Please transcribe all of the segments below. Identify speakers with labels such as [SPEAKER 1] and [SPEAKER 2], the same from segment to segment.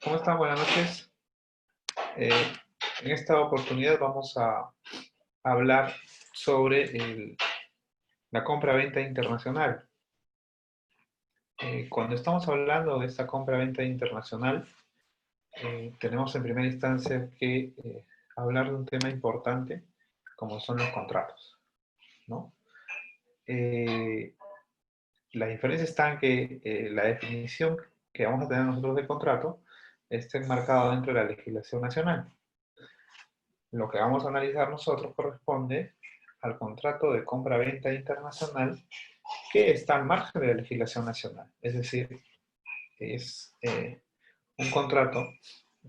[SPEAKER 1] ¿Cómo están? Buenas noches. En esta oportunidad vamos a hablar sobre la compra-venta internacional. Cuando estamos hablando de esta compra-venta internacional, tenemos en primera instancia que hablar de un tema importante como son los contratos, ¿no? La diferencia está en que la definición que vamos a tener nosotros de contrato está enmarcada dentro de la legislación nacional. Lo que vamos a analizar nosotros corresponde al contrato de compra-venta internacional que está al margen de la legislación nacional. Es decir, es un contrato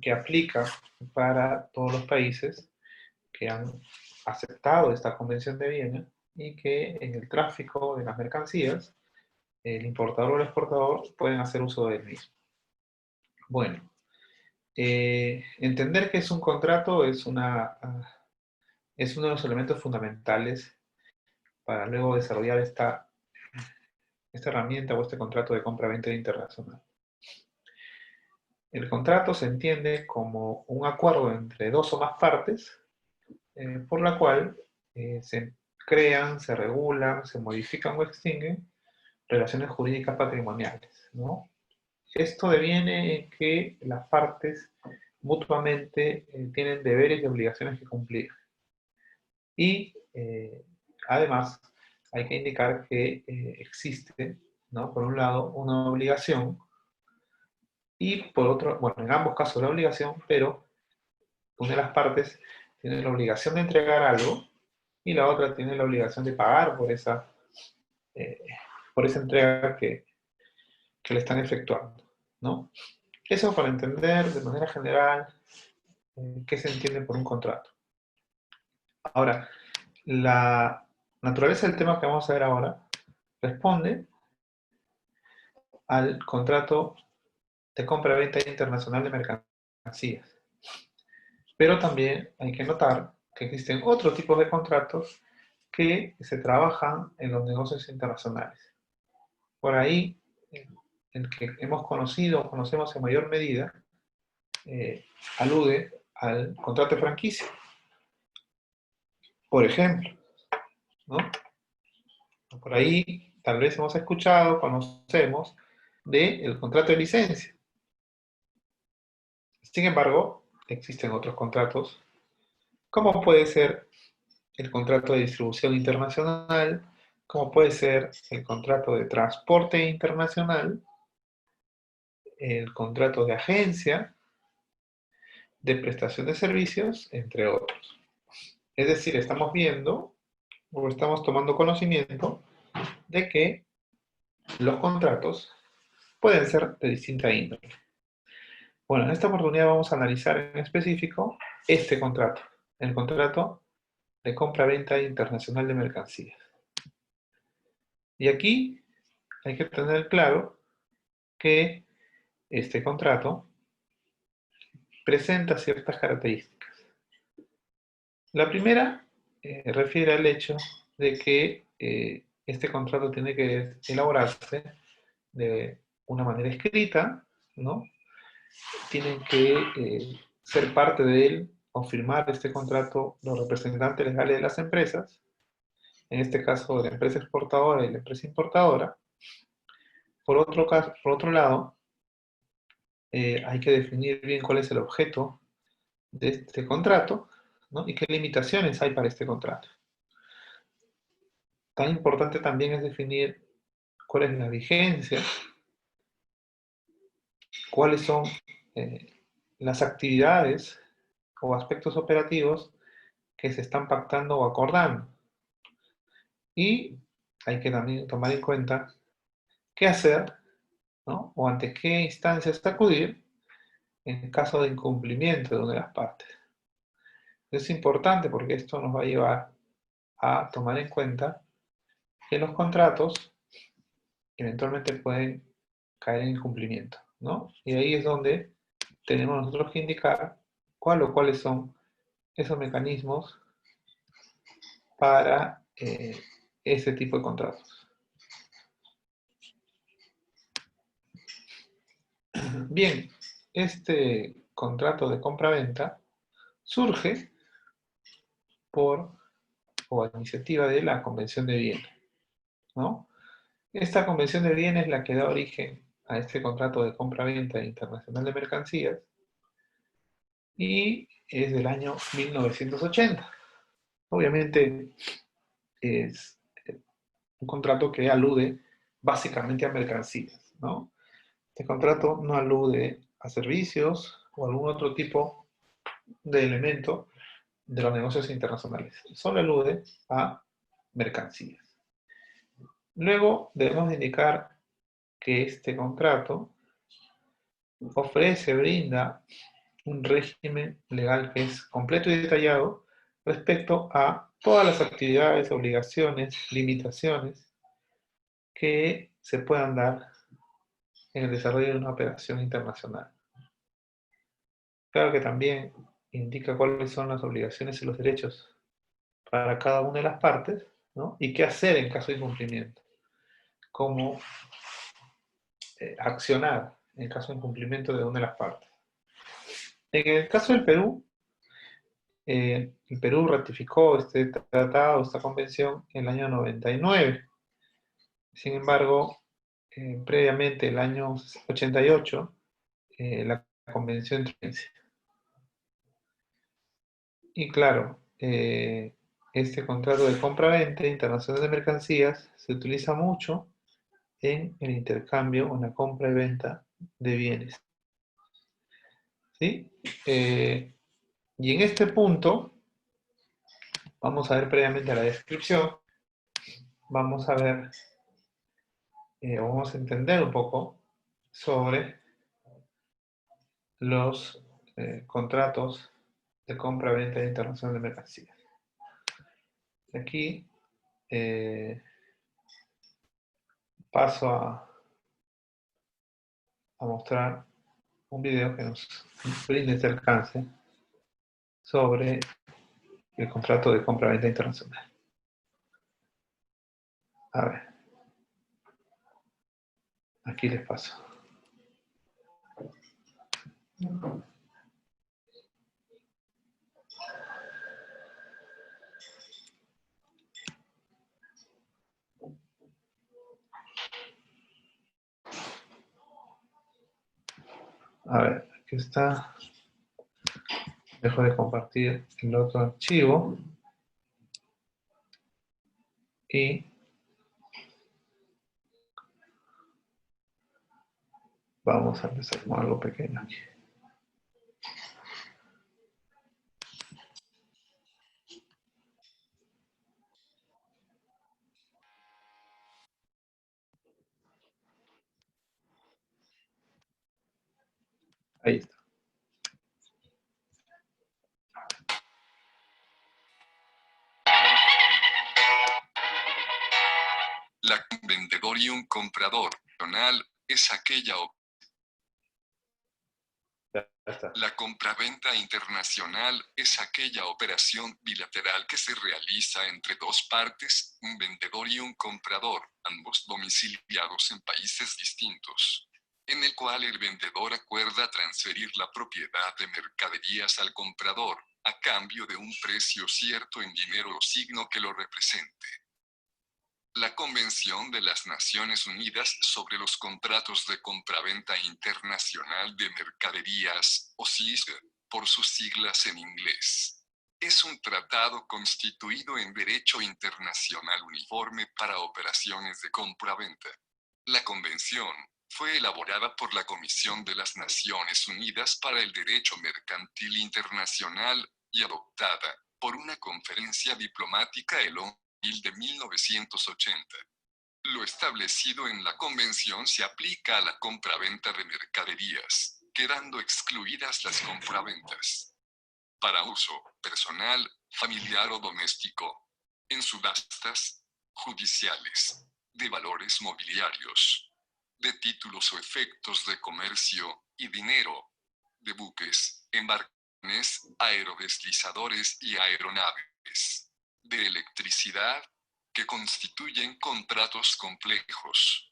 [SPEAKER 1] que aplica para todos los países que han aceptado esta Convención de Viena y que en el tráfico de las mercancías, el importador o el exportador pueden hacer uso del mismo. Bueno, entender que es un contrato es uno de los elementos fundamentales para luego desarrollar esta herramienta o este contrato de compra-venta internacional. El contrato se entiende como un acuerdo entre dos o más partes por la cual se crean, se regulan, se modifican o extinguen relaciones jurídicas patrimoniales, ¿no? Esto deviene en que las partes mutuamente tienen deberes y obligaciones que cumplir. Y además hay que indicar que existe, ¿no? Por un lado, una obligación y por otro, bueno, en ambos casos la obligación, pero una de las partes tiene la obligación de entregar algo y la otra tiene la obligación de pagar eh, por esa entrega que le están efectuando, ¿no? Eso para entender de manera general qué se entiende por un contrato. Ahora, la naturaleza del tema que vamos a ver ahora responde al contrato de compra-venta internacional de mercancías. Pero también hay que notar que existen otros tipos de contratos que se trabajan en los negocios internacionales. Por ahí, el que hemos conocido o conocemos en mayor medida, alude al contrato de franquicia. Por ejemplo, ¿no? Por ahí tal vez hemos escuchado, conocemos del contrato de licencia. Sin embargo, existen otros contratos, como puede ser el contrato de distribución internacional, como puede ser el contrato de transporte internacional, el contrato de agencia, de prestación de servicios, entre otros. Es decir, estamos viendo o estamos tomando conocimiento de que los contratos pueden ser de distinta índole. Bueno, en esta oportunidad vamos a analizar en específico este contrato, el contrato de compra-venta internacional de mercancías. Y aquí hay que tener claro que este contrato presenta ciertas características. La primera refiere al hecho de que este contrato tiene que elaborarse de una manera escrita, ¿no? Tienen que ser parte de él o firmar este contrato los representantes legales de las empresas, en este caso de la empresa exportadora y la empresa importadora. Por otro lado, hay que definir bien cuál es el objeto de este contrato, ¿no? Y qué limitaciones hay para este contrato. Tan importante también es definir cuál es la vigencia, cuáles son las actividades o aspectos operativos que se están pactando o acordando. Y hay que también tomar en cuenta qué hacer, ¿no? O ante qué instancias acudir en caso de incumplimiento de una de las partes. Es importante porque esto nos va a llevar a tomar en cuenta que los contratos eventualmente pueden caer en incumplimiento, ¿no? Y ahí es donde tenemos nosotros que indicar cuál o cuáles son esos mecanismos para ese tipo de contratos. Bien, este contrato de compra-venta surge o a iniciativa de la Convención de Viena, ¿no? Esta Convención de Viena es la que da origen a este contrato de compra-venta internacional de mercancías y es del año 1980. Obviamente es un contrato que alude básicamente a mercancías, ¿no? Este contrato no alude a servicios o algún otro tipo de elemento de los negocios internacionales. Solo alude a mercancías. Luego debemos indicar que este contrato brinda un régimen legal que es completo y detallado respecto a todas las actividades, obligaciones, limitaciones que se puedan dar en el desarrollo de una operación internacional. Claro que también indica cuáles son las obligaciones y los derechos para cada una de las partes, ¿no? Y qué hacer en caso de incumplimiento, cómo accionar en caso de incumplimiento de una de las partes. En el caso del Perú, el Perú ratificó este tratado, esta convención, en el año 99. Sin embargo, previamente, el año 88, la convención entró en vigencia. Y claro, este contrato de compra-venta internacional de mercancías se utiliza mucho en el intercambio o en la compra y venta de bienes. ¿Sí? Y en este punto, vamos a ver previamente la descripción, vamos a ver, vamos a entender un poco sobre los contratos de compra-venta internacional de mercancías. Aquí paso a mostrar un video que nos brinda este alcance sobre el contrato de compra-venta internacional. A ver, aquí les paso. A ver, aquí está. Dejo de compartir el otro archivo y vamos a empezar con algo pequeño aquí. Ahí está.
[SPEAKER 2] La vendedor y un comprador nacional es aquella La compraventa internacional es aquella operación bilateral que se realiza entre dos partes, un vendedor y un comprador, ambos domiciliados en países distintos, en el cual el vendedor acuerda transferir la propiedad de mercaderías al comprador, a cambio de un precio cierto en dinero o signo que lo represente. La Convención de las Naciones Unidas sobre los Contratos de Compraventa Internacional de Mercaderías, o CISG, por sus siglas en inglés, es un tratado constituido en derecho internacional uniforme para operaciones de compraventa. La Convención fue elaborada por la Comisión de las Naciones Unidas para el Derecho Mercantil Internacional y adoptada por una conferencia diplomática el 11 de 1980. Lo establecido en la convención se aplica a la compraventa de mercaderías, quedando excluidas las compraventas para uso personal, familiar o doméstico, en subastas judiciales, de valores mobiliarios, de títulos o efectos de comercio y dinero, de buques, embarcaciones, aerodeslizadores y aeronaves, de electricidad, que constituyen contratos complejos.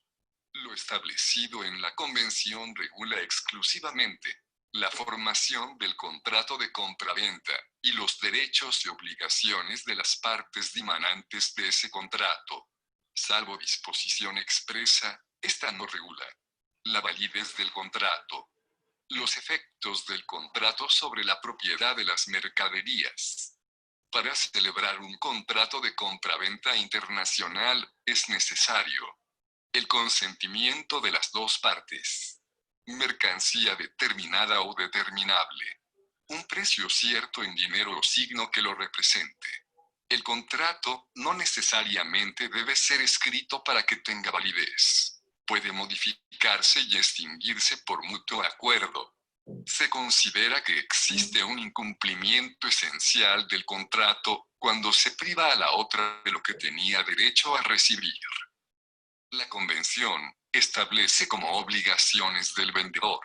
[SPEAKER 2] Lo establecido en la Convención regula exclusivamente La formación del contrato de compraventa y los derechos y obligaciones de las partes dimanantes de ese contrato. Salvo disposición expresa, esta no regula la validez del contrato. Los efectos del contrato sobre la propiedad de las mercaderías. Para celebrar un contrato de compraventa internacional, es necesario el consentimiento de las dos partes. Mercancía determinada o determinable. Un precio cierto en dinero o signo que lo represente. El contrato no necesariamente debe ser escrito para que tenga validez. Puede modificarse y extinguirse por mutuo acuerdo. Se considera que existe un incumplimiento esencial del contrato cuando se priva a la otra de lo que tenía derecho a recibir. La convención establece como obligaciones del vendedor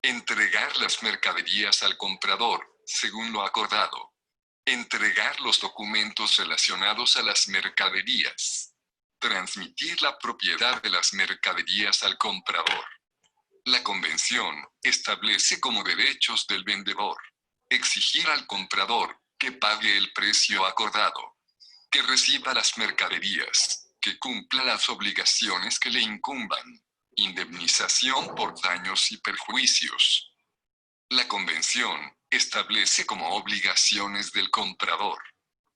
[SPEAKER 2] entregar las mercaderías al comprador, según lo acordado. Entregar los documentos relacionados a las mercaderías. Transmitir la propiedad de las mercaderías al comprador. La convención establece como derechos del vendedor exigir al comprador que pague el precio acordado, que reciba las mercaderías, que cumpla las obligaciones que le incumban, indemnización por daños y perjuicios. La convención establece como obligaciones del comprador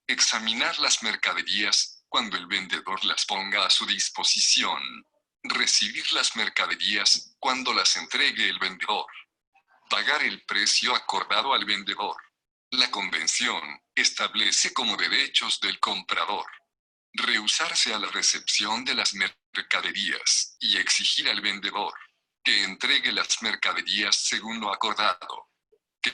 [SPEAKER 2] examinar las mercaderías cuando el vendedor las ponga a su disposición, recibir las mercaderías cuando las entregue el vendedor, pagar el precio acordado al vendedor. La convención establece como derechos del comprador rehusarse a la recepción de las mercaderías y exigir al vendedor que entregue las mercaderías según lo acordado, que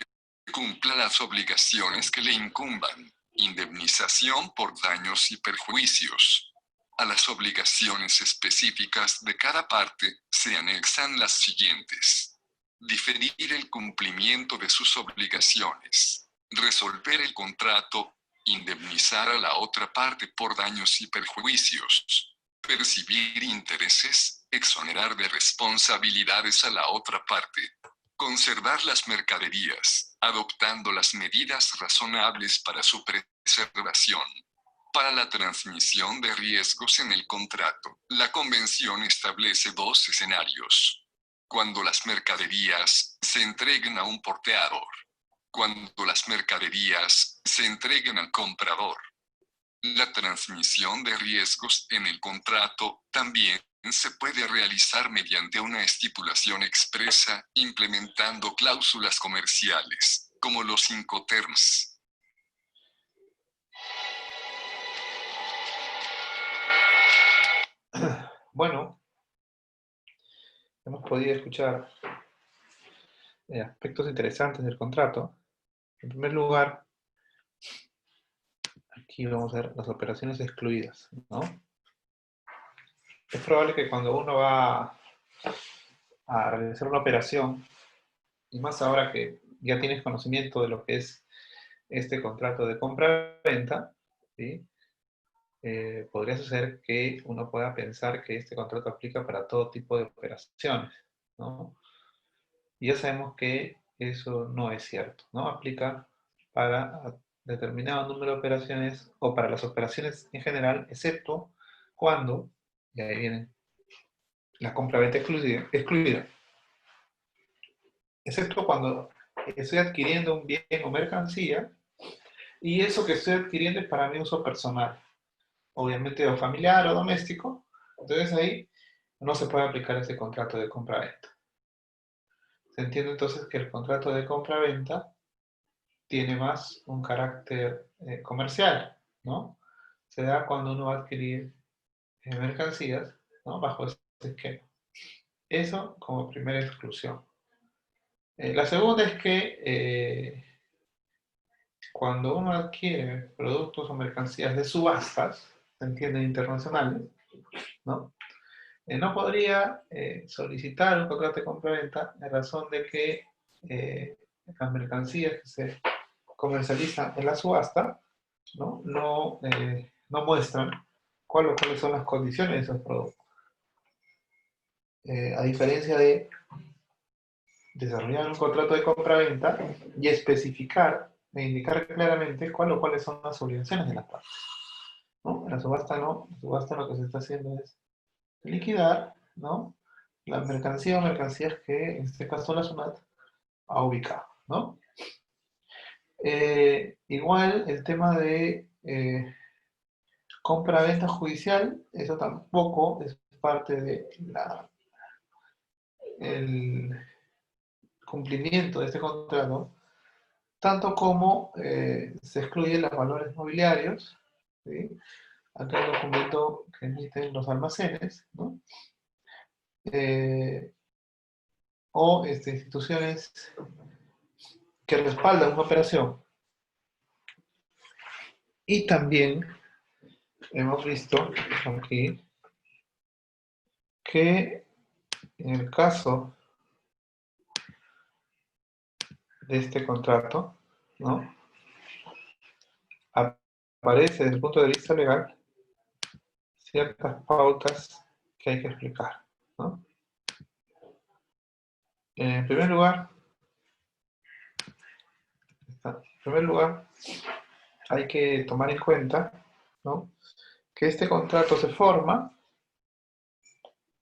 [SPEAKER 2] cumpla las obligaciones que le incumban, indemnización por daños y perjuicios. A las obligaciones específicas de cada parte se anexan las siguientes: diferir el cumplimiento de sus obligaciones, resolver el contrato, indemnizar a la otra parte por daños y perjuicios, percibir intereses, exonerar de responsabilidades a la otra parte, conservar las mercaderías, adoptando las medidas razonables para su preservación. Para la transmisión de riesgos en el contrato, la convención establece dos escenarios: cuando las mercaderías se entreguen a un porteador, cuando las mercaderías se entreguen al comprador. La transmisión de riesgos en el contrato también se puede realizar mediante una estipulación expresa, implementando cláusulas comerciales, como los Incoterms.
[SPEAKER 1] Bueno, hemos podido escuchar aspectos interesantes del contrato. En primer lugar, aquí vamos a ver las operaciones excluidas, ¿no? Es probable que cuando uno va a realizar una operación, y más ahora que ya tienes conocimiento de lo que es este contrato de compra-venta, ¿sí? Podría suceder que uno pueda pensar que este contrato aplica para todo tipo de operaciones, ¿no? Y ya sabemos que eso no es cierto, ¿no? Aplica para determinado número de operaciones o para las operaciones en general, excepto cuando, y ahí viene la compra-venta excluida, excepto cuando estoy adquiriendo un bien o mercancía y eso que estoy adquiriendo es para mi uso personal, obviamente o familiar o doméstico. Entonces ahí no se puede aplicar ese contrato de compra-venta. Se entiende entonces que el contrato de compra-venta tiene más un carácter comercial, ¿no? Se da cuando uno va a adquirir mercancías, ¿no? Bajo ese esquema. Eso como primera exclusión. La segunda es que cuando uno adquiere productos o mercancías de subastas, se entiende, internacionales, ¿no? No podría solicitar un contrato de compra-venta en razón de que las mercancías que se comercializan en la subasta no muestran cuáles son las condiciones de esos productos. A diferencia desarrollar un contrato de compra-venta y especificar e indicar claramente cuáles son las obligaciones de las partes, ¿no? En la subasta no, en la subasta lo que se está haciendo es liquidar, ¿no? La mercancía o mercancías que en este caso la SUNAT ha ubicado, ¿no? Igual el tema de compra-venta judicial, eso tampoco es parte de el cumplimiento de este contrato, tanto como se excluyen los valores mobiliarios, ¿sí? Acá el documento que emiten los almacenes, ¿no? O instituciones que respaldan una operación. Y también hemos visto aquí que en el caso de este contrato, ¿no? Aparece desde el punto de vista legal ciertas pautas que hay que explicar, ¿no? En primer lugar, hay que tomar en cuenta, ¿no?, que este contrato se forma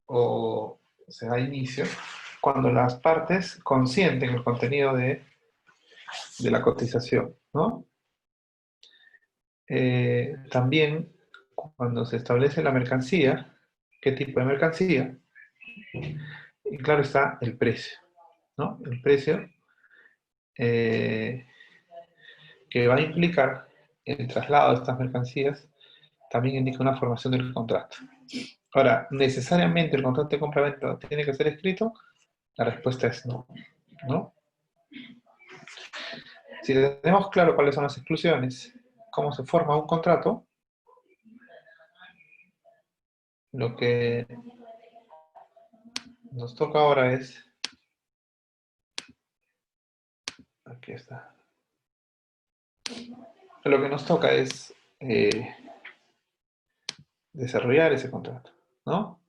[SPEAKER 1] o se da inicio cuando las partes consienten el contenido de la cotización, ¿no? También cuando se establece la mercancía, qué tipo de mercancía, y claro está el precio, ¿no? El precio que va a implicar el traslado de estas mercancías también indica una formación del contrato. Ahora, ¿necesariamente el contrato de compra-venta tiene que ser escrito? La respuesta es no, ¿no? Si tenemos claro cuáles son las exclusiones, cómo se forma un contrato, lo que nos toca ahora es, aquí está, lo que nos toca es desarrollar ese contrato, ¿no?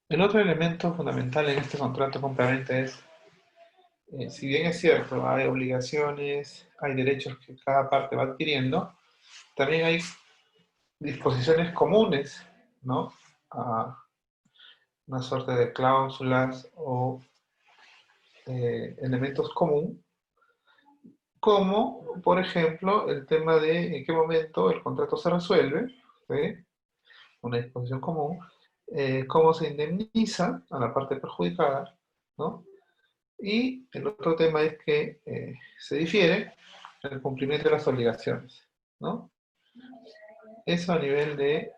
[SPEAKER 1] El otro elemento fundamental en este contrato compra-venta es, si bien es cierto, hay obligaciones, hay derechos que cada parte va adquiriendo, también hay disposiciones comunes, ¿no?, a una suerte de cláusulas o elementos comunes, como, por ejemplo, el tema de en qué momento el contrato se resuelve, ¿sí?, una disposición común, cómo se indemniza a la parte perjudicada, ¿no? Y el otro tema es que se difiere el cumplimiento de las obligaciones, ¿no? Eso a nivel de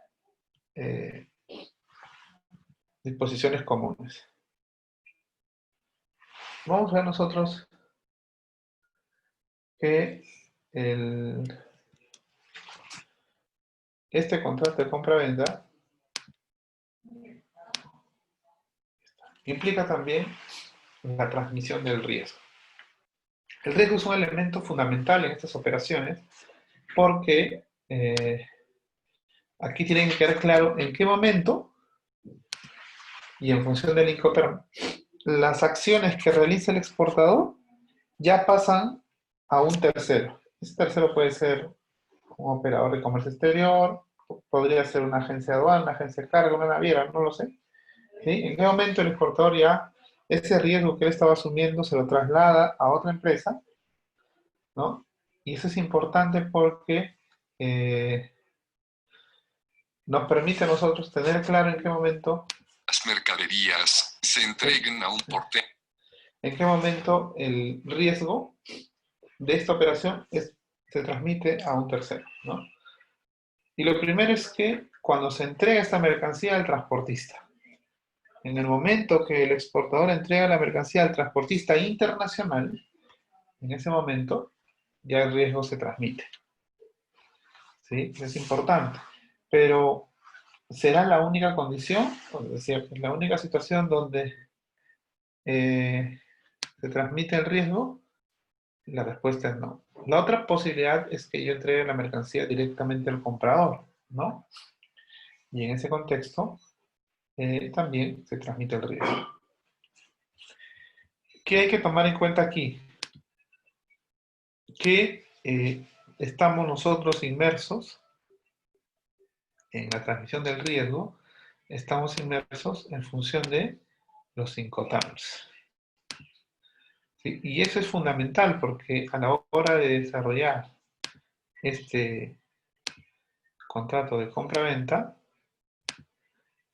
[SPEAKER 1] disposiciones comunes. Vamos a ver nosotros que este contrato de compra-venta implica también la transmisión del riesgo. El riesgo es un elemento fundamental en estas operaciones porque aquí tiene que quedar claro en qué momento y en función del Incoterm las acciones que realiza el exportador ya pasan a un tercero. Ese tercero puede ser un operador de comercio exterior, podría ser una agencia de aduana, una agencia de carga, una naviera, no lo sé. ¿Sí? ¿En qué momento el exportador ya ese riesgo que él estaba asumiendo se lo traslada a otra empresa, ¿no? Y eso es importante porque nos permite a nosotros tener claro en qué momento
[SPEAKER 2] las mercaderías se entreguen a un portero.
[SPEAKER 1] En qué momento el riesgo de esta operación se transmite a un tercero, ¿no? Y lo primero es que cuando se entrega esta mercancía al transportista, en el momento que el exportador entrega la mercancía al transportista internacional, en ese momento ya el riesgo se transmite. ¿Sí? Es importante. Pero, ¿será la única condición? Es decir, la única situación donde se transmite el riesgo. La respuesta es no. La otra posibilidad es que yo entregue la mercancía directamente al comprador, ¿no? Y en ese contexto también se transmite el riesgo. ¿Qué hay que tomar en cuenta aquí? Que estamos nosotros inmersos en la transmisión del riesgo, estamos inmersos en función de los Incoterms. ¿Sí? Y eso es fundamental porque a la hora de desarrollar este contrato de compra-venta,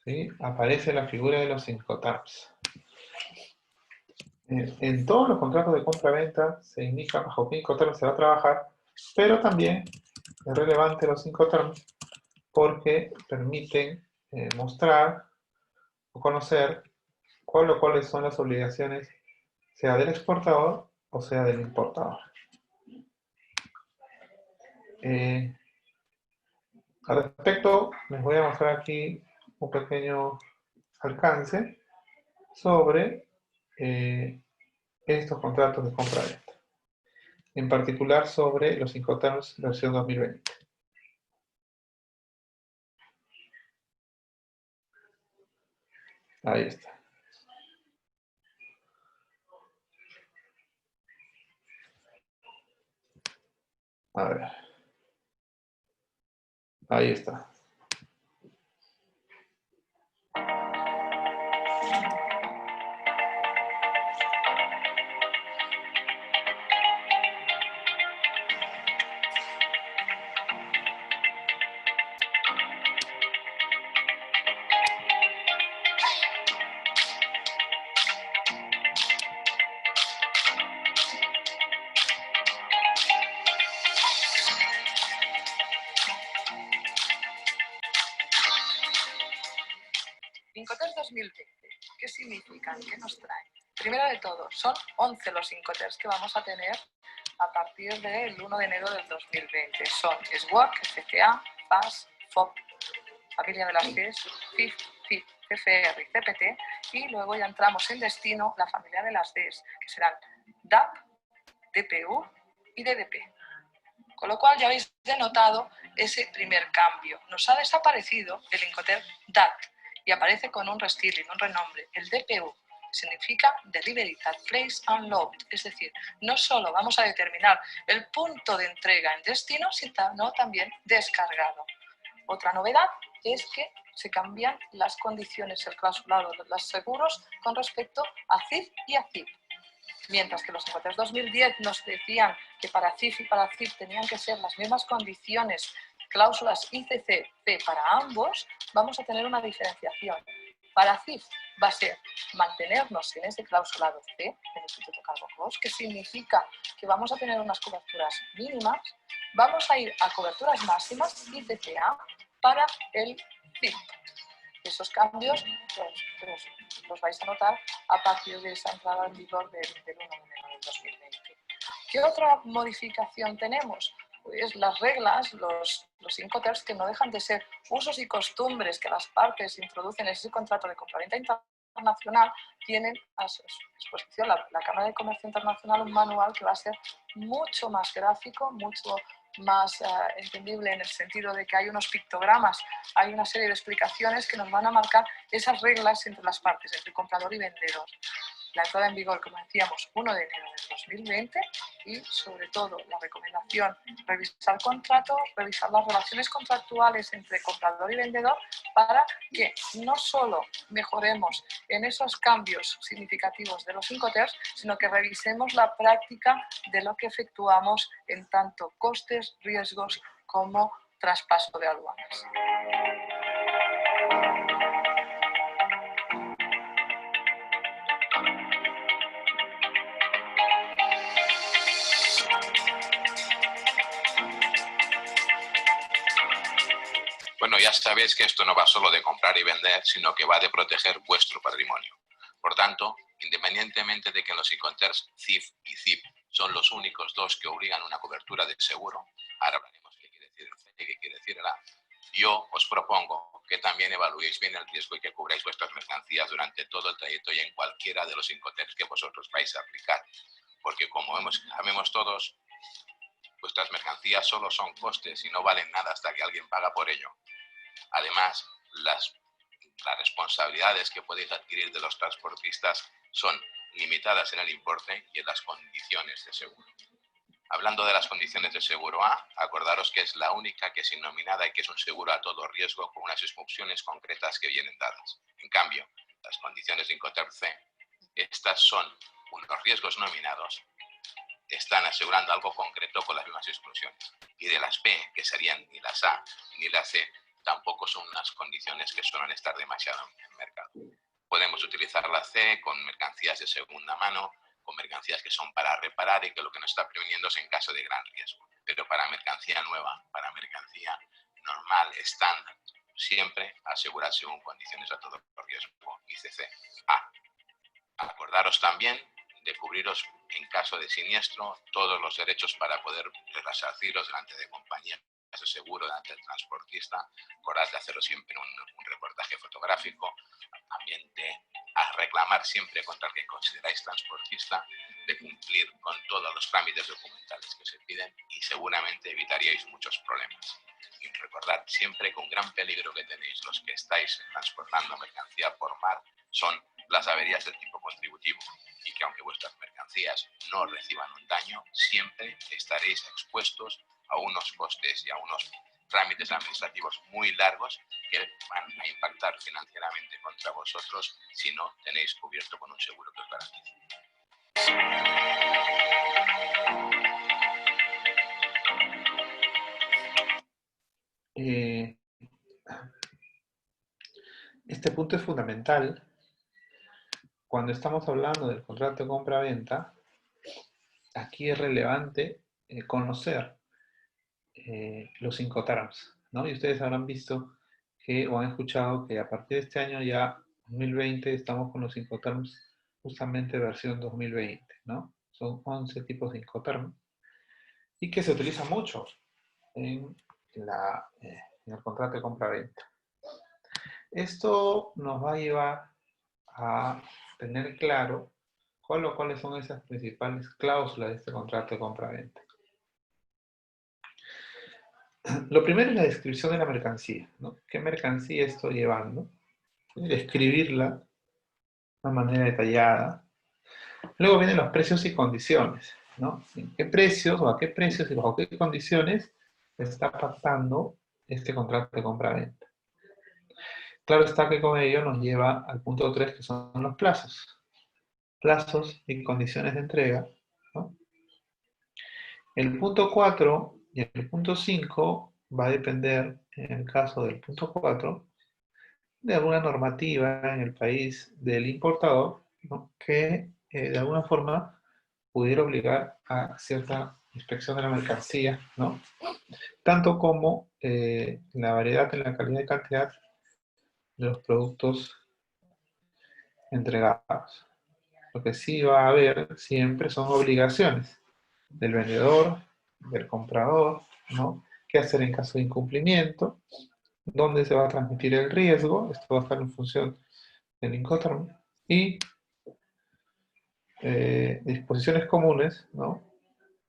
[SPEAKER 1] ¿sí?, aparece la figura de los Incoterms. En todos los contratos de compra-venta se indica bajo qué Incoterms se va a trabajar, pero también es relevante los Incoterms porque permiten mostrar o conocer cuáles son las obligaciones, sea del exportador o sea del importador. Al respecto, les voy a mostrar aquí un pequeño alcance sobre estos contratos de compra-venta, en particular sobre los Incoterms versión 2020. Ahí está. A ver. Ahí está.
[SPEAKER 3] Incoterms 2020, ¿qué significan? ¿Qué nos traen? Primero de todo, son 11 los Incoterms que vamos a tener a partir del 1 de enero del 2020. Son SWOC, FCA, FAS, FOB, familia de las Cs, FIF, FIP, CFR y CPT, y luego ya entramos en destino la familia de las Ds, que serán DAP, DPU y DDP. Con lo cual ya habéis denotado ese primer cambio. Nos ha desaparecido el Incoterm DAT y aparece con un restyling, un renombre, el DPU. Significa Delivery at Place and Load, es decir, no solo vamos a determinar el punto de entrega en destino, sino también descargado. Otra novedad es que se cambian las condiciones, el clausulado de los seguros con respecto a CIF y a CIP. Mientras que los Incoterms 2010 nos decían que para CIF y para CIP tenían que ser las mismas condiciones, cláusulas ICC-P para ambos, vamos a tener una diferenciación. Para CIF va a ser mantenernos en ese clausulado C, beneficio de cargo cost, que significa que vamos a tener unas coberturas mínimas, vamos a ir a coberturas máximas ICCA para el CIF. Esos cambios los vais a notar a partir de esa entrada en vigor del 1 de enero del 2020. ¿Qué otra modificación tenemos? Pues las reglas, los Incoterms, que no dejan de ser usos y costumbres que las partes introducen en ese contrato de compraventa internacional, tienen a su disposición la Cámara de Comercio Internacional un manual que va a ser mucho más gráfico, mucho más entendible en el sentido de que hay unos pictogramas, hay una serie de explicaciones que nos van a marcar esas reglas entre las partes, entre comprador y vendedor. La entrada en vigor, como decíamos, 1 de enero del 2020 y, sobre todo, la recomendación, revisar contratos, revisar las relaciones contractuales entre comprador y vendedor para que no solo mejoremos en esos cambios significativos de los Incoterms, sino que revisemos la práctica de lo que efectuamos en tanto costes, riesgos como traspaso de aduanas.
[SPEAKER 4] Bueno, ya sabéis que esto no va solo de comprar y vender, sino que va de proteger vuestro patrimonio. Por tanto, independientemente de que los Incoterms CIF y CIP son los únicos dos que obligan una cobertura de seguro, ahora hablaremos qué quiere decir el C y qué quiere decir el A, yo os propongo que también evaluéis bien el riesgo y que cubráis vuestras mercancías durante todo el trayecto y en cualquiera de los Incoterms que vosotros vais a aplicar. Porque como sabemos todos, vuestras mercancías solo son costes y no valen nada hasta que alguien paga por ello. Además, las responsabilidades que podéis adquirir de los transportistas son limitadas en el importe y en las condiciones de seguro. Hablando de las condiciones de seguro A, acordaros que es la única que es innominada y que es un seguro a todo riesgo con unas exclusiones concretas que vienen dadas. En cambio, las condiciones de Incoterm C, estas son unos riesgos nominados, están asegurando algo concreto con las mismas exclusiones. Y de las B, que serían ni las A ni las C, tampoco son unas condiciones que suelen estar demasiado en el mercado. Podemos utilizar la C con mercancías de segunda mano, con mercancías que son para reparar y que lo que nos está previniendo es en caso de gran riesgo. Pero para mercancía nueva, para mercancía normal, estándar, siempre asegurar según condiciones a todo riesgo. ICC A. Acordaros también de cubriros en caso de siniestro todos los derechos para poder resarciros delante de compañías de seguro, delante del transportista. Acordad de haceros siempre un reportaje fotográfico, también de reclamar siempre contra el que consideráis transportista, de cumplir con todos los trámites documentales que se piden y seguramente evitaríais muchos problemas. Y recordad siempre que un gran peligro que tenéis los que estáis transportando mercancía por mar son las averías del tipo contributivo y que aunque vuestras mercancías no reciban un daño, siempre estaréis expuestos a unos costes y a unos trámites administrativos muy largos que van a impactar financieramente contra vosotros si no tenéis cubierto con un seguro que os garantice.
[SPEAKER 1] Este punto es fundamental cuando estamos hablando del contrato de compra-venta. Aquí es relevante conocer los Incoterms, ¿no? Y ustedes habrán visto que, o han escuchado que a partir de este año ya 2020 estamos con los Incoterms justamente versión 2020, ¿no? Son 11 tipos de Incoterm y que se utiliza mucho en el contrato de compra-venta. Esto nos va a llevar a tener claro cuáles son esas principales cláusulas de este contrato de compra-venta. Lo primero es la descripción de la mercancía, ¿no? ¿Qué mercancía estoy llevando? Describirla de una manera detallada. Luego vienen los precios y condiciones, ¿no? ¿En qué precios o a qué precios y bajo qué condiciones está pactando este contrato de compra-venta? Claro está que con ello nos lleva al punto 3, que son los plazos. Plazos y condiciones de entrega, ¿no? El punto 4 y el punto 5 va a depender, en el caso del punto 4, de alguna normativa en el país del importador, ¿no? Que de alguna forma pudiera obligar a cierta inspección de la mercancía, ¿no? Tanto como la variedad en la calidad y cantidad de los productos entregados. Lo que sí va a haber siempre son obligaciones del vendedor, del comprador, ¿no? ¿Qué hacer en caso de incumplimiento? ¿Dónde se va a transmitir el riesgo? Esto va a estar en función del Incoterm. Y disposiciones comunes, ¿no?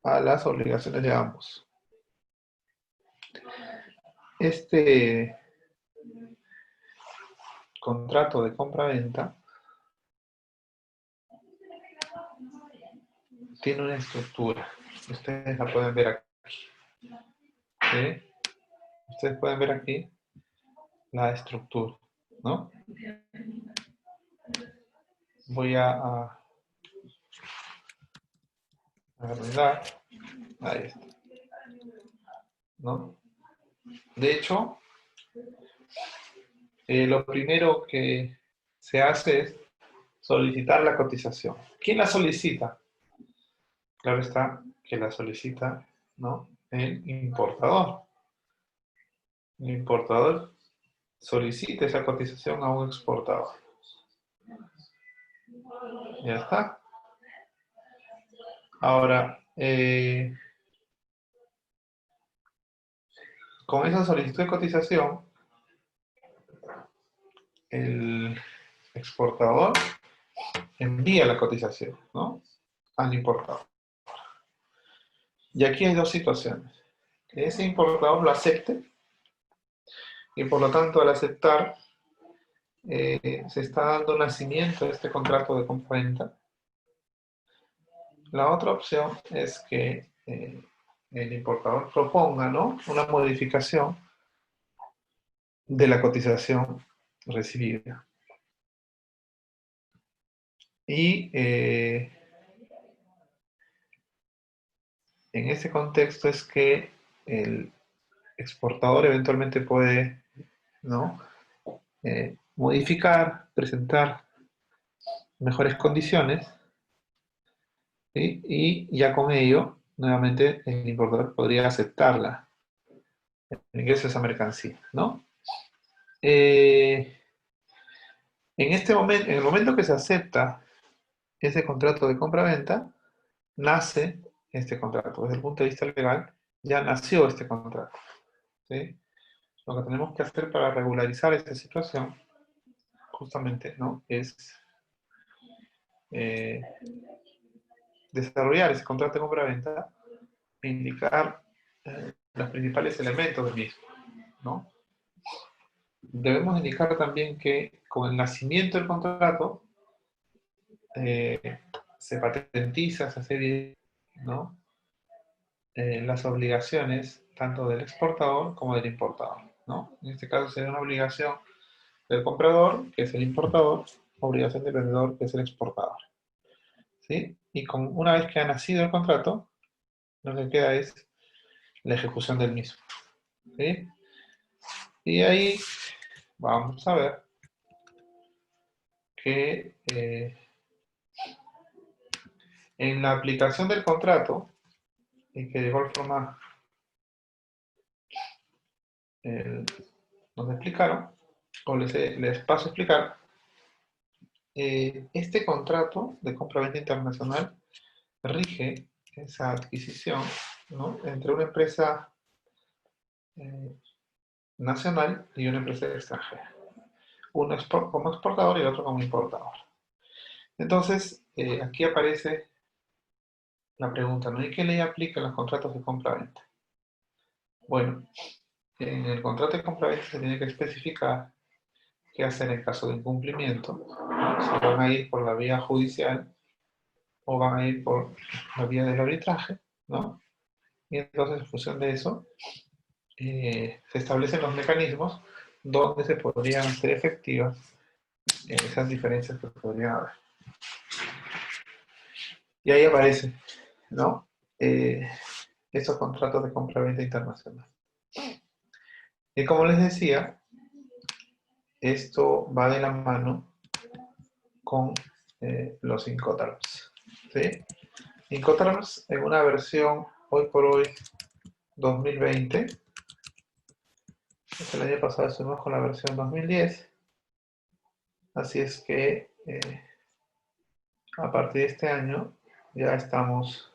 [SPEAKER 1] A las obligaciones de ambos. Este contrato de compra-venta tiene una estructura. Ustedes la pueden ver aquí. ¿Sí? Ustedes pueden ver aquí la estructura, ¿no? Voy a agrandar. Ahí está. ¿No? De hecho, lo primero que se hace es solicitar la cotización. ¿Quién la solicita? Claro está que la solicita, ¿no? El importador. El importador solicita esa cotización a un exportador. Ya está. Ahora, con esa solicitud de cotización, el exportador envía la cotización, ¿no? Al importador. Y aquí hay dos situaciones. Que ese importador lo acepte y por lo tanto al aceptar se está dando nacimiento a este contrato de compra-venta La otra opción es que el importador proponga, ¿no?, una modificación de la cotización recibida. Y en ese contexto es que el exportador eventualmente puede, ¿no?, modificar, presentar mejores condiciones, ¿sí? Y ya con ello, nuevamente, el importador podría aceptarla, el ingreso de esa mercancía, ¿no? En este momento, en el momento que se acepta ese contrato de compra-venta, nace este contrato. Desde el punto de vista legal, ya nació este contrato, ¿sí? Lo que tenemos que hacer para regularizar esta situación, justamente, ¿no?, es desarrollar ese contrato de compra-venta e indicar los principales elementos del mismo, ¿no? Debemos indicar también que con el nacimiento del contrato se patentiza, se hace evidente, ¿no?, las obligaciones tanto del exportador como del importador, ¿no? En este caso sería una obligación del comprador, que es el importador, obligación del vendedor, que es el exportador, ¿sí? Y una vez que ha nacido el contrato, lo que queda es la ejecución del mismo, ¿sí? Y ahí vamos a ver que en la aplicación del contrato, y que de igual forma nos explicaron, o les paso a explicar, este contrato de compra-venta internacional rige esa adquisición, ¿no?, entre una empresa nacional y una empresa extranjera. Uno como exportador y el otro como importador. Entonces, aquí aparece la pregunta, ¿no?, ¿y qué ley aplica en los contratos de compra-venta? Bueno, en el contrato de compra-venta se tiene que especificar qué hacer en caso de incumplimiento, ¿no? Si van a ir por la vía judicial o van a ir por la vía del arbitraje, ¿no? Y entonces, en función de eso, se establecen los mecanismos donde se podrían hacer efectivas esas diferencias que podrían haber. Y ahí aparece, ¿no?, esos contratos de compra-venta internacional. Y como les decía, esto va de la mano con los Incoterms, ¿sí? Incoterms en una versión hoy por hoy 2020. El año pasado estuvimos con la versión 2010. Así es que a partir de este año ya estamos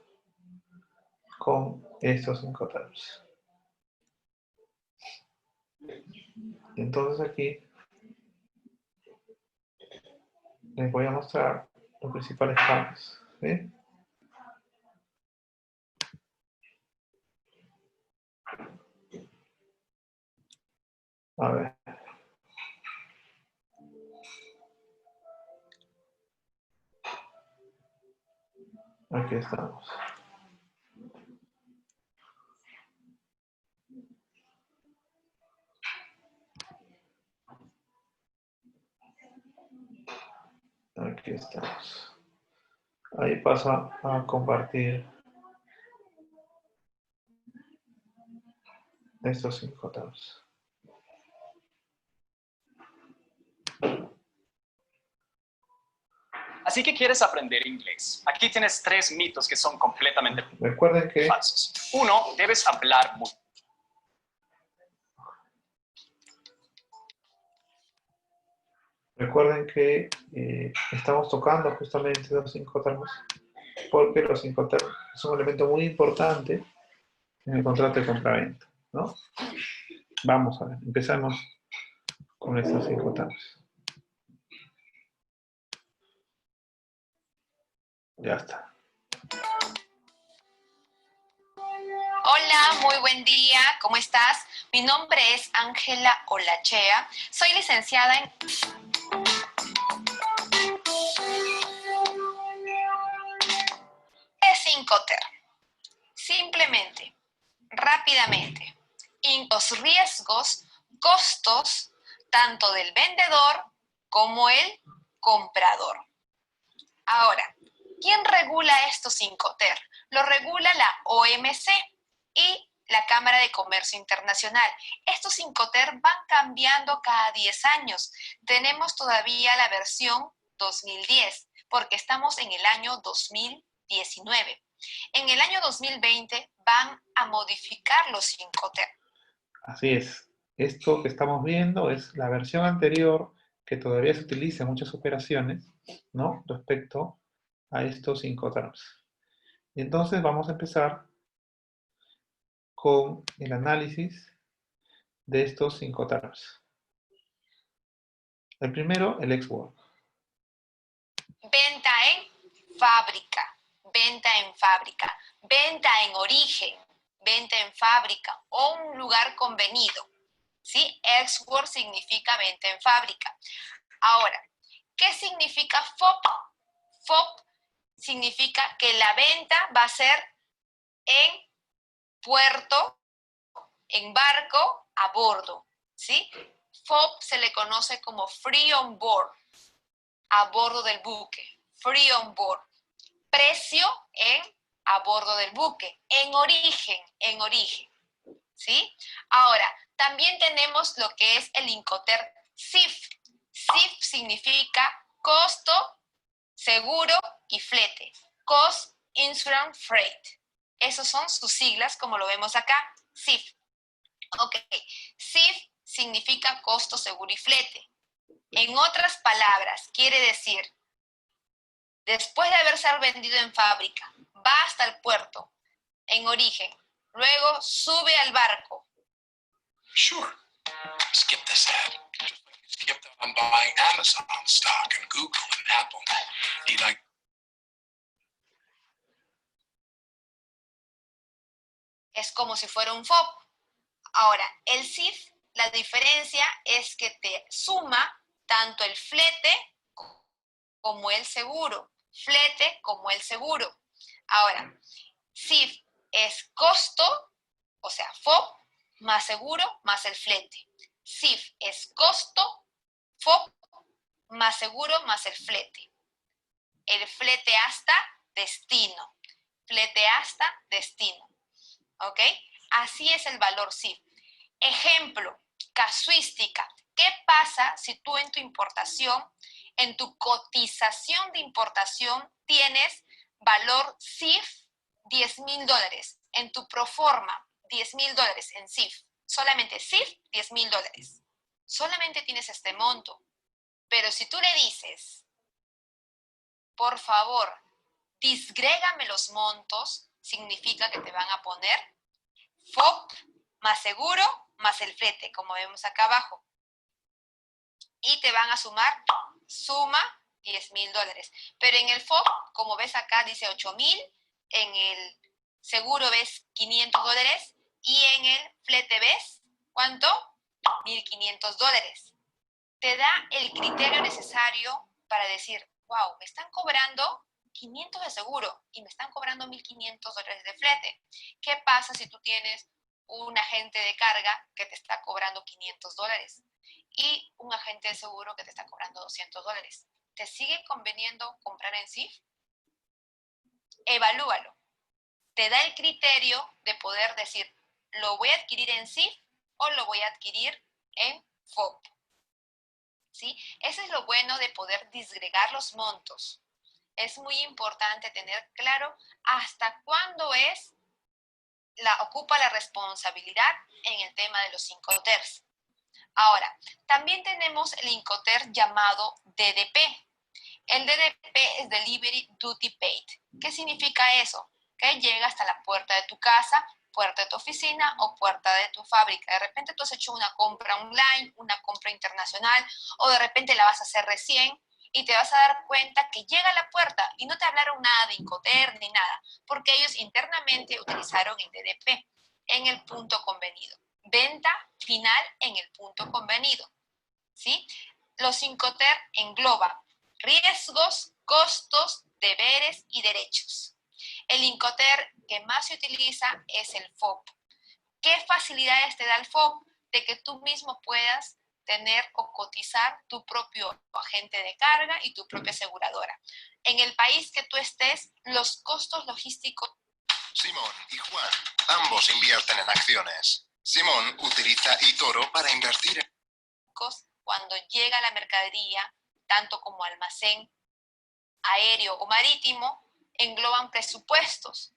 [SPEAKER 1] con estos Incoterms. Entonces aquí les voy a mostrar los principales cambios, ¿sí? A ver. Aquí estamos. Aquí estamos. Ahí paso a compartir estos 5 tabs.
[SPEAKER 5] Así que quieres aprender inglés. Aquí tienes 3 mitos que son completamente
[SPEAKER 1] Recuerden que
[SPEAKER 5] falsos. 1, debes hablar mucho.
[SPEAKER 1] Recuerden que estamos tocando justamente los 5 termos, porque los 5 termos son un elemento muy importante en el contrato de compra-venta, ¿no? Vamos a ver, empezamos con estos 5 termos. Ya está.
[SPEAKER 6] Hola, muy buen día, ¿cómo estás? Mi nombre es Ángela Olachea, soy licenciada en... Incoterm. Simplemente, rápidamente, los riesgos, costos, tanto del vendedor como el comprador. Ahora, ¿quién regula estos Incoterm? Lo regula la OMC y la Cámara de Comercio Internacional. Estos Incoterm van cambiando cada 10 años. Tenemos todavía la versión 2010, porque estamos en el año 2019. En el año 2020 van a modificar los Incoterm.
[SPEAKER 1] Así es. Esto que estamos viendo es la versión anterior que todavía se utiliza en muchas operaciones, ¿no? Respecto a estos Incoterms. Y entonces vamos a empezar con el análisis de estos Incoterms. El primero, el ex-work.
[SPEAKER 6] Venta en fábrica, venta en fábrica, venta en origen, venta en fábrica o un lugar convenido. ¿Sí? Ex-work significa venta en fábrica. Ahora, ¿qué significa FOB? FOB significa que la venta va a ser en puerto, en barco, a bordo. ¿Sí? FOB se le conoce como free on board, a bordo del buque, free on board. Precio a bordo del buque, en origen, ¿sí? Ahora, también tenemos lo que es el Incoterm CIF. CIF significa costo, seguro y flete. Cost, Insurance, Freight. Esos son sus siglas, como lo vemos acá, CIF. Ok, CIF significa costo, seguro y flete. En otras palabras, quiere decir, después de haber sido vendido en fábrica, va hasta el puerto, en origen, luego sube al barco.
[SPEAKER 2] Sure. Skip this ad. Skip that I'm buying Amazon stock and Google and Apple. Y like.
[SPEAKER 6] Es como si fuera un FOB. Ahora, el CIF, la diferencia es que te suma tanto el flete como el seguro. Flete como el seguro. Ahora, CIF es costo, o sea, FOB, más seguro, más el flete. CIF es costo, FOB, más seguro, más el flete. El flete hasta destino. Flete hasta destino. ¿Ok? Así es el valor CIF. Ejemplo, casuística. ¿Qué pasa si tú en tu importación, en tu cotización de importación, tienes valor CIF $10,000? En tu proforma, $10,000 en CIF. Solamente CIF, $10,000. Solamente tienes este monto. Pero si tú le dices, por favor, disgrégame los montos, significa que te van a poner FOB más seguro más el flete, como vemos acá abajo. Y te van a sumar, suma $10,000. Pero en el FOB, como ves acá, dice 8,000. En el seguro ves $500. Y en el flete ves, ¿cuánto? $1,500. Te da el criterio necesario para decir, wow, me están cobrando 500 de seguro y me están cobrando $1,500 de flete. ¿Qué pasa si tú tienes un agente de carga que te está cobrando $500 y un agente de seguro que te está cobrando $200? ¿Te sigue conveniendo comprar en CIF? Evalúalo. Te da el criterio de poder decir, ¿lo voy a adquirir en CIF o lo voy a adquirir en FOB? ¿Sí? Eso es lo bueno de poder disgregar los montos. Es muy importante tener claro hasta cuándo ocupa la responsabilidad en el tema de los Incoterms. Ahora, también tenemos el Incoterm llamado DDP. El DDP es Delivery Duty Paid. ¿Qué significa eso? Que llega hasta la puerta de tu casa, puerta de tu oficina o puerta de tu fábrica. De repente tú has hecho una compra online, una compra internacional, o de repente la vas a hacer recién y te vas a dar cuenta que llega a la puerta y no te hablaron nada de Incoterm ni nada, porque ellos internamente utilizaron el DDP en el punto convenido. Venta final en el punto convenido. ¿Sí? Los Incoterm engloban riesgos, costos, deberes y derechos. El Incoterm que más se utiliza es el FOB. ¿Qué facilidades te da el FOB? De que tú mismo puedas tener o cotizar tu propio agente de carga y tu propia aseguradora. En el país que tú estés, los costos logísticos...
[SPEAKER 7] Simón y Juan, ambos invierten en acciones. Simón utiliza eToro para invertir en...
[SPEAKER 6] Cuando llega la mercadería, tanto como almacén, aéreo o marítimo, engloban presupuestos.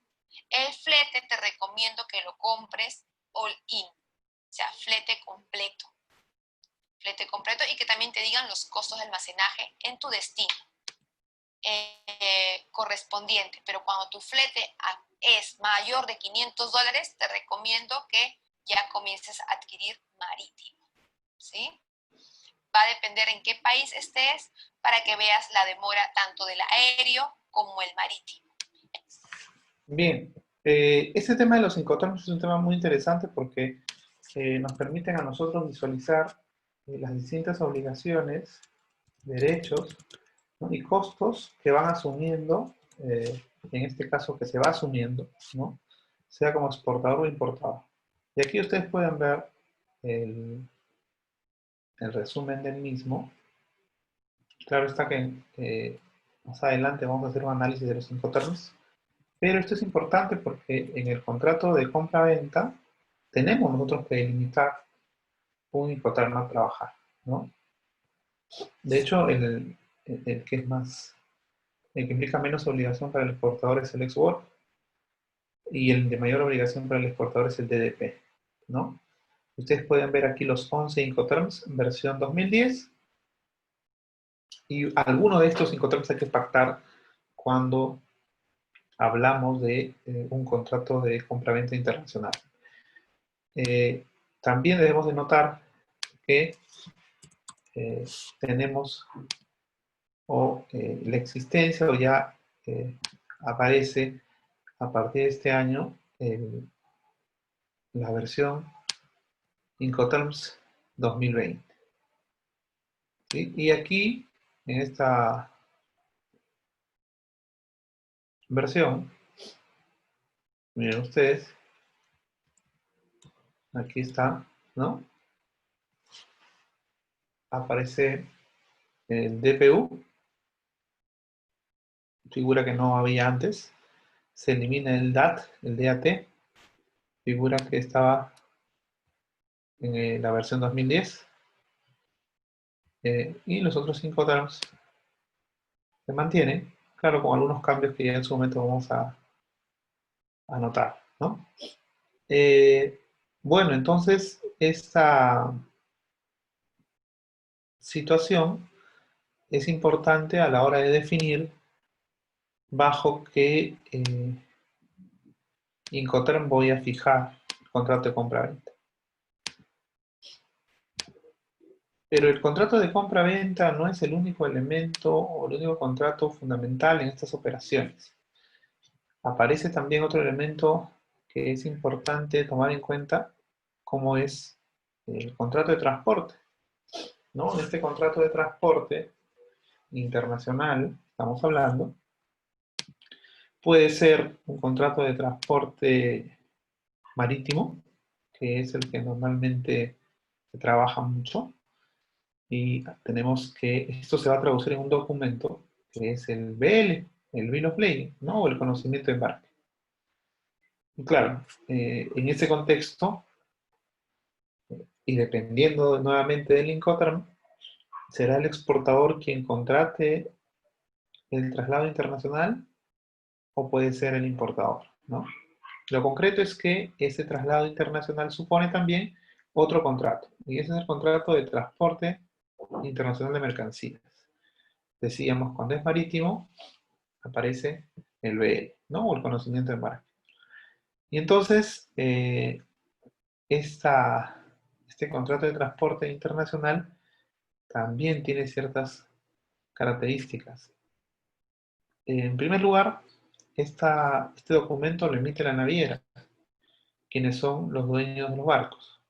[SPEAKER 6] El flete te recomiendo que lo compres all-in, o sea, flete completo. Flete completo y que también te digan los costos de almacenaje en tu destino correspondiente. Pero cuando tu flete es mayor de $500, te recomiendo que ya comiences a adquirir marítimo, ¿sí? Va a depender en qué país estés para que veas la demora tanto del aéreo como el marítimo.
[SPEAKER 1] Bien, este tema de los Incoterms es un tema muy interesante porque nos permiten a nosotros visualizar las distintas obligaciones, derechos, ¿no? Y costos que van asumiendo, en este caso que se va asumiendo, ¿no? Sea como exportador o importador. Y aquí ustedes pueden ver el resumen del mismo. Claro está que más adelante vamos a hacer un análisis de los Incoterms, pero esto es importante porque en el contrato de compra-venta tenemos nosotros que delimitar un Incoterm a trabajar, ¿no? De hecho, el que es más, el que implica menos obligación para el exportador es el ex-work y el de mayor obligación para el exportador es el DDP, ¿no? Ustedes pueden ver aquí los 11 Incoterms versión 2010 y alguno de estos Incoterms hay que pactar cuando hablamos de un contrato de compraventa internacional. También debemos de notar que tenemos la existencia o ya aparece a partir de este año la versión Incoterms 2020. ¿Sí? Y aquí, en esta versión, miren ustedes, aquí está, ¿no? Aparece el DPU, figura que no había antes, se elimina el DAT, el DAT, figura que estaba en la versión 2010, y los otros 5 terms se mantienen, claro, con algunos cambios que ya en su momento vamos a anotar, ¿no? Bueno, entonces esta situación es importante a la hora de definir bajo qué Incoterm voy a fijar el contrato de compra-venta. Pero el contrato de compra-venta no es el único elemento o el único contrato fundamental en estas operaciones. Aparece también otro elemento que es importante tomar en cuenta, como es el contrato de transporte, ¿no? En este contrato de transporte internacional, estamos hablando, puede ser un contrato de transporte marítimo, que es el que normalmente se trabaja mucho, y tenemos que, esto se va a traducir en un documento, que es el BL, el Bill of Lading, ¿no? O el conocimiento de embarque. Y claro, en ese contexto, y dependiendo nuevamente del Incoterm, será el exportador quien contrate el traslado internacional o puede ser el importador, ¿no? Lo concreto es que ese traslado internacional supone también otro contrato, y ese es el contrato de transporte internacional de mercancías. Decíamos, cuando es marítimo, aparece el BL, ¿no? O el conocimiento de embarque. Y entonces, este contrato de transporte internacional también tiene ciertas características. En primer lugar, este documento lo emite la naviera, quienes son los dueños de los barcos.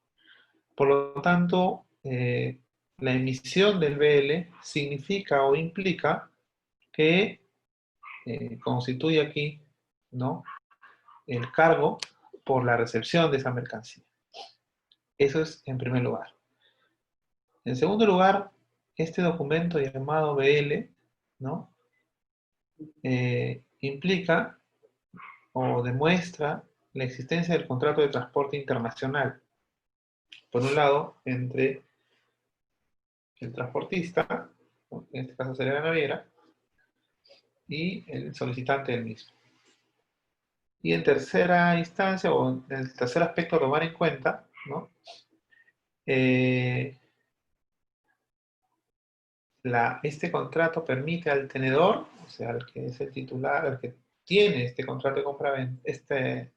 [SPEAKER 1] Por lo tanto, la emisión del BL significa o implica que constituye aquí ¿no?, el cargo por la recepción de esa mercancía. Eso es en primer lugar. En segundo lugar, este documento llamado BL, ¿no?, implica o demuestra la existencia del contrato de transporte internacional, por un lado, entre el transportista, en este caso sería la naviera, y el solicitante del mismo. Y en tercera instancia, o en el tercer aspecto a tomar en cuenta, ¿no?, este contrato permite al tenedor, o sea, el que es el titular, el que tiene este contrato de compra-venta, este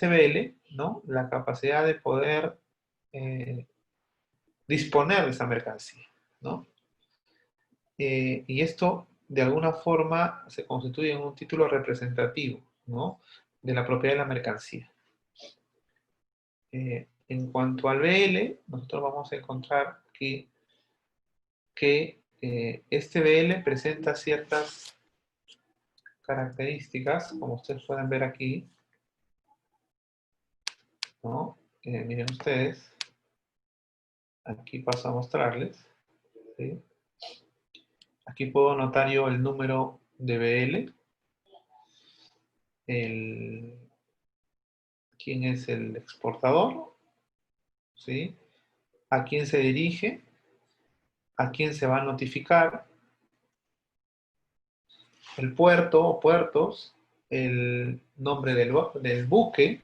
[SPEAKER 1] BL, ¿no?, la capacidad de poder disponer de esa mercancía, ¿no? Y esto, de alguna forma, se constituye en un título representativo, ¿no?, de la propiedad de la mercancía. En cuanto al BL, nosotros vamos a encontrar aquí que este BL presenta ciertas características, como ustedes pueden ver aquí, ¿no? Miren ustedes, aquí paso a mostrarles, ¿sí? Aquí puedo anotar yo el número de BL, quién es el exportador, ¿sí?, a quién se dirige, a quién se va a notificar, el puerto o puertos, el nombre del buque,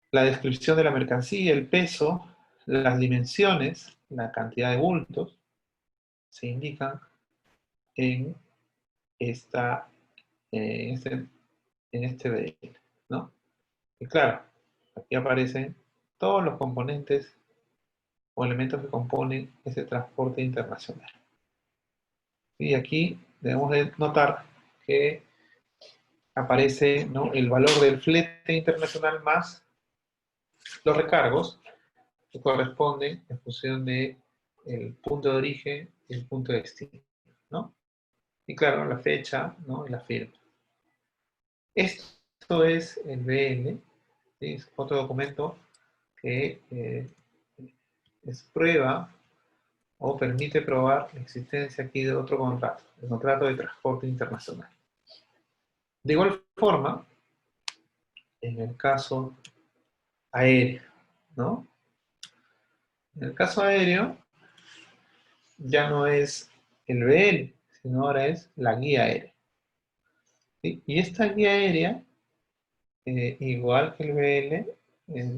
[SPEAKER 1] la descripción de la mercancía, el peso, las dimensiones, la cantidad de bultos, se indican en este BL, ¿no? Y claro, aquí aparecen todos los componentes o elementos que componen ese transporte internacional. Y aquí debemos de notar que aparece, ¿no?, el valor del flete internacional más los recargos que corresponden en función de el punto de origen y el punto de destino, ¿no? Y claro, la fecha, ¿no?, y la firma. Esto es el BL, ¿sí? Es otro documento que es prueba o permite probar la existencia aquí de otro contrato, el contrato de transporte internacional. De igual forma, en el caso aéreo, ¿no? En el caso aéreo, ya no es el BL, sino ahora es la guía aérea, ¿sí? Y esta guía aérea, igual que el BL,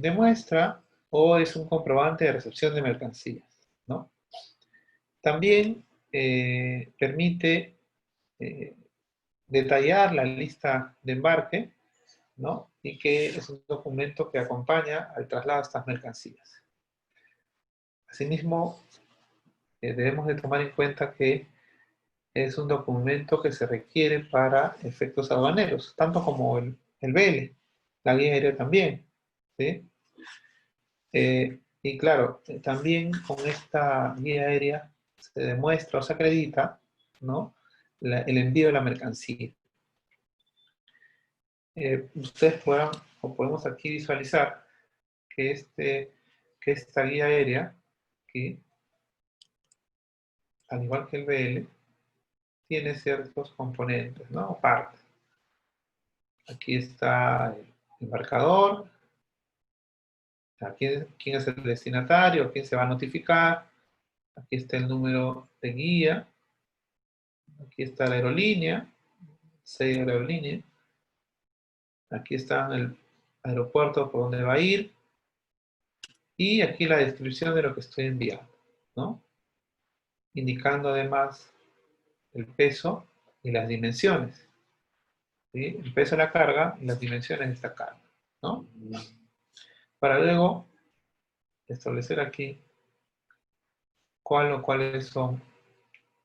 [SPEAKER 1] demuestra o es un comprobante de recepción de mercancías, ¿no? También permite detallar la lista de embarque, ¿no?, y que es un documento que acompaña al traslado de estas mercancías. Asimismo, debemos de tomar en cuenta que es un documento que se requiere para efectos aduaneros, tanto como el BL, la guía aérea también, ¿sí? Y claro, también con esta guía aérea se demuestra o se acredita, ¿no?, el envío de la mercancía. Ustedes podemos aquí visualizar que, esta guía aérea, que al igual que el BL, tiene ciertos componentes, ¿no?, partes. Aquí está el embarcador, quién es el destinatario, quién se va a notificar, aquí está el número de guía, aquí está la aerolínea, sello de la aerolínea, aquí está el aeropuerto por donde va a ir, y aquí la descripción de lo que estoy enviando, ¿no?, indicando además el peso y las dimensiones, ¿sí?, el peso de la carga y las dimensiones de esta carga, ¿no?, para luego establecer aquí cuáles son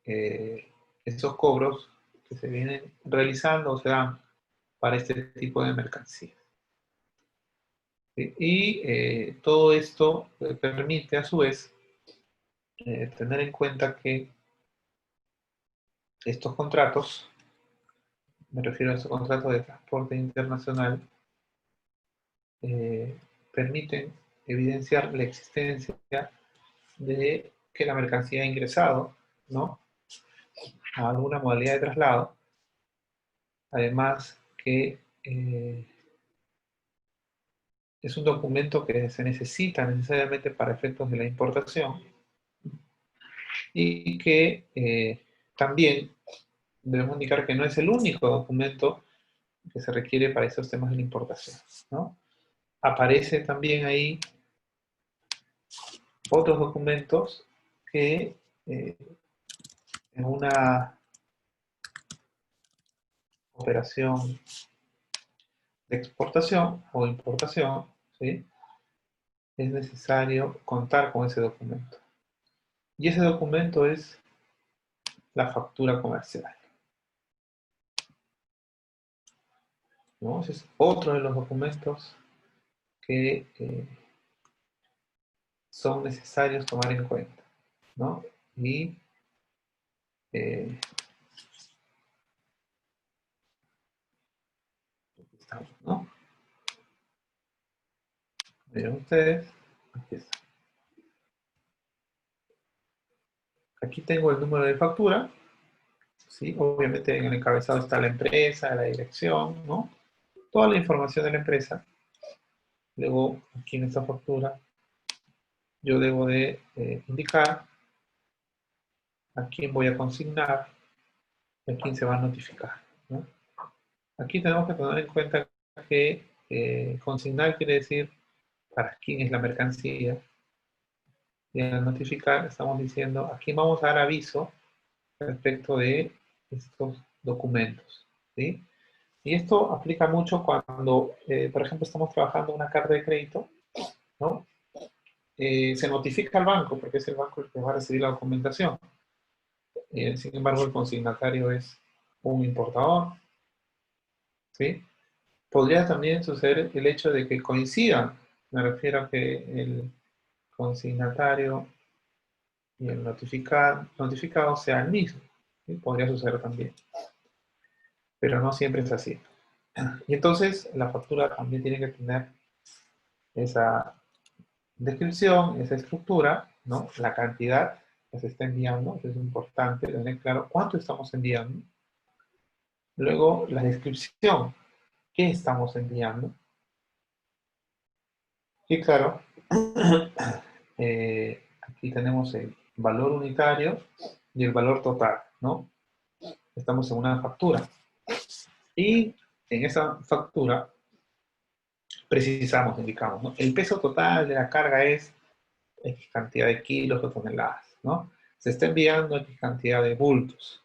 [SPEAKER 1] esos cobros que se vienen realizando o se dan para este tipo de mercancías. Y todo esto permite a su vez tener en cuenta que estos contratos me refiero a esos contratos de transporte internacional, permiten evidenciar la existencia de que la mercancía ha ingresado, ¿no?, a alguna modalidad de traslado, además que es un documento que se necesita necesariamente para efectos de la importación y que también debemos indicar que no es el único documento que se requiere para esos temas de la importación, ¿no? Aparece también ahí otros documentos que en una operación de exportación o importación, ¿sí?, es necesario contar con ese documento. Y ese documento es la factura comercial, ¿no? Ese es otro de los documentos que son necesarios tomar en cuenta, ¿no? Y estamos, ¿no? Miren ustedes, aquí está. Aquí tengo el número de factura, ¿sí? Obviamente en el encabezado está la empresa, la dirección, ¿no? Toda la información de la empresa. Luego, aquí en esta factura, yo debo de indicar a quién voy a consignar y a quién se va a notificar, ¿no? Aquí tenemos que tener en cuenta que consignar quiere decir para quién es la mercancía. Y al notificar estamos diciendo a quién vamos a dar aviso respecto de estos documentos, ¿sí? Y esto aplica mucho cuando, por ejemplo, estamos trabajando una carta de crédito, ¿no? Se notifica al banco, porque es el banco el que va a recibir la documentación. Sin embargo, el consignatario es un importador, ¿sí? Podría también suceder el hecho de que coincidan. Me refiero a que el consignatario y el notificado sea el mismo, ¿sí? Podría suceder también. Pero no siempre es así. Y entonces la factura también tiene que tener esa descripción, esa estructura, ¿no? La cantidad que se está enviando, eso es importante, tener claro cuánto estamos enviando. Luego, la descripción, qué estamos enviando. Y claro, aquí tenemos el valor unitario y el valor total, ¿no? Estamos en una factura. Y en esa factura precisamos, indicamos, ¿no? El peso total de la carga es X cantidad de kilos o toneladas, ¿no? Se está enviando X cantidad de bultos.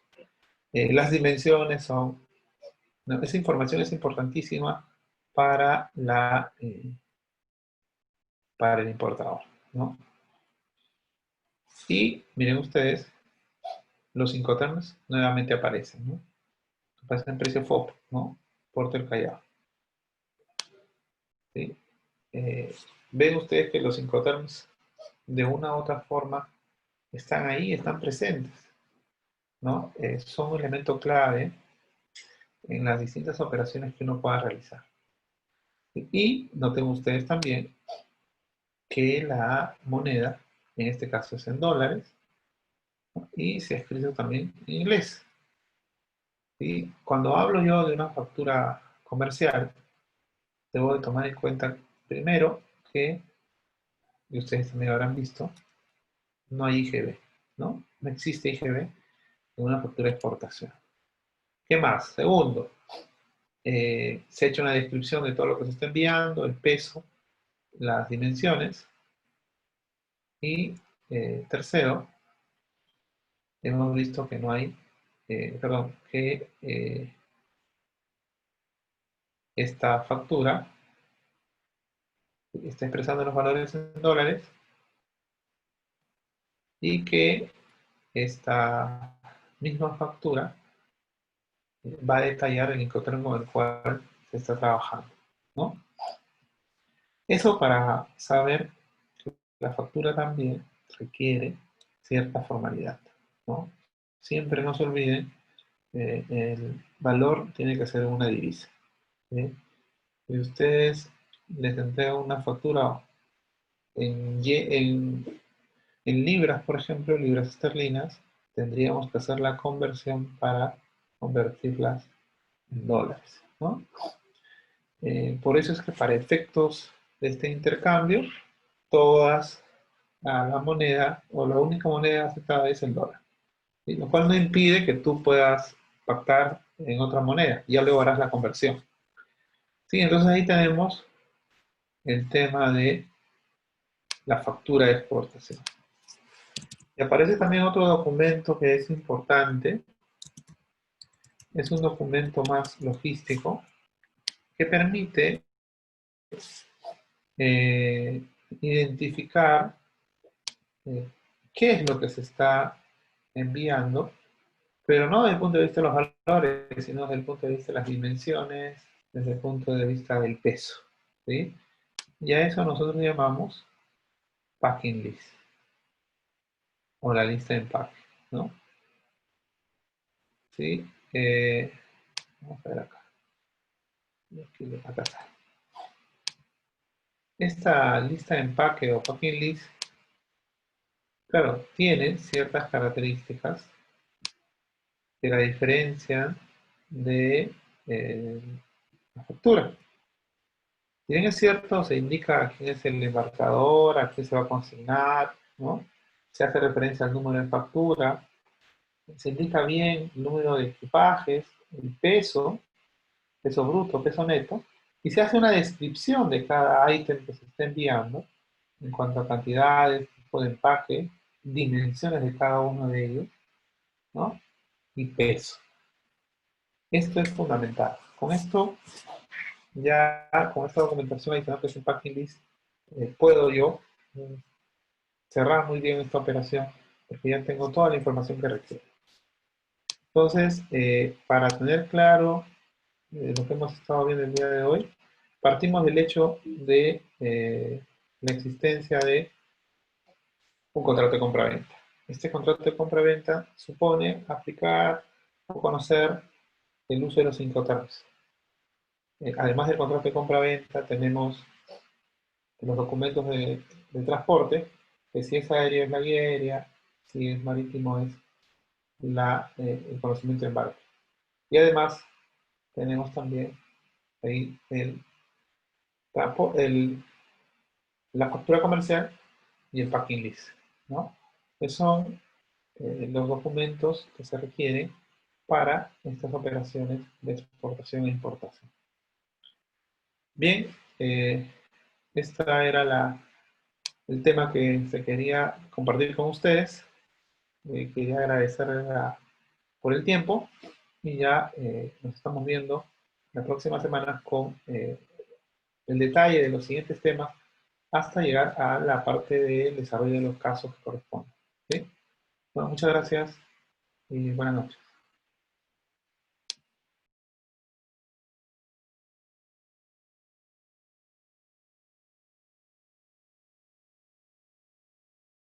[SPEAKER 1] Las dimensiones son, ¿no? Esa información es importantísima para para el importador, ¿no? Y miren ustedes, los Incoterms nuevamente aparecen, ¿no? Aparecen en precio FOB, ¿no? Puerto El Callao. ¿Sí? Ven ustedes que los Incoterms de una u otra forma están ahí, están presentes, ¿no? Son un elemento clave en las distintas operaciones que uno pueda realizar. Y noten ustedes también que la moneda, en este caso es en dólares, ¿no? Y se ha escrito también en inglés. ¿Sí? Cuando hablo yo de una factura comercial, debo de tomar en cuenta primero que, y ustedes también habrán visto, no hay IGB, ¿no? No existe IGB en una factura de exportación. ¿Qué más? Segundo, se ha hecho una descripción de todo lo que se está enviando, el peso, las dimensiones. Y tercero, hemos visto que no hay, perdón, que esta factura está expresando los valores en dólares y que esta misma factura va a detallar el Incoterm con el cual se está trabajando, ¿no? Eso para saber que la factura también requiere cierta formalidad, ¿no? Siempre no se olviden valor tiene que ser una divisa. ¿Sí? Si ustedes les entregan una factura en libras, por ejemplo, libras esterlinas, tendríamos que hacer la conversión para convertirlas en dólares, ¿no? Por eso es que para efectos de este intercambio, todas la moneda, o la única moneda aceptada es el dólar. ¿Sí? Lo cual no impide que tú puedas pactar en otra moneda, ya luego harás la conversión. ¿Sí? Entonces ahí tenemos el tema de la factura de exportación. Y aparece también otro documento que es importante. Es un documento más logístico que permite identificar qué es lo que se está enviando, pero no desde el punto de vista de los valores, sino desde el punto de vista de las dimensiones, desde el punto de vista del peso. ¿Sí? Y a eso nosotros llamamos packing list, o la lista de empaque, ¿no? ¿Sí? Vamos a ver acá. Acá está. Esta lista de empaque o packing list, claro, tiene ciertas características que la diferencian de la factura. Si bien es cierto, se indica quién es el embarcador, a qué se va a consignar, ¿no? Se hace referencia al número de factura, se indica bien el número de equipajes, el peso bruto, peso neto, y se hace una descripción de cada ítem que se está enviando en cuanto a cantidades, tipo de empaque, dimensiones de cada uno de ellos, ¿no? Y peso. Esto es fundamental. Con esto, ya con esta documentación adicional que es un packing list, puedo yo cerrar muy bien esta operación porque ya tengo toda la información que requiero. Entonces, para tener claro lo que hemos estado viendo el día de hoy, partimos del hecho de la existencia de un contrato de compra-venta. Este contrato de compra-venta supone aplicar o conocer el uso de los Incoterms. Además del contrato de compra-venta, tenemos los documentos de transporte, que si es aéreo es la guía aérea, si es marítimo es el conocimiento de embarque. Y además, tenemos también ahí la factura comercial y el packing list, ¿no? Que son los documentos que se requieren para estas operaciones de exportación e importación. Bien, este era el tema que se quería compartir con ustedes. Quería agradecerles por el tiempo y ya nos estamos viendo la próxima semana con el detalle de los siguientes temas hasta llegar a la parte del desarrollo de los casos que corresponden. ¿Sí? Bueno, muchas gracias y buenas noches.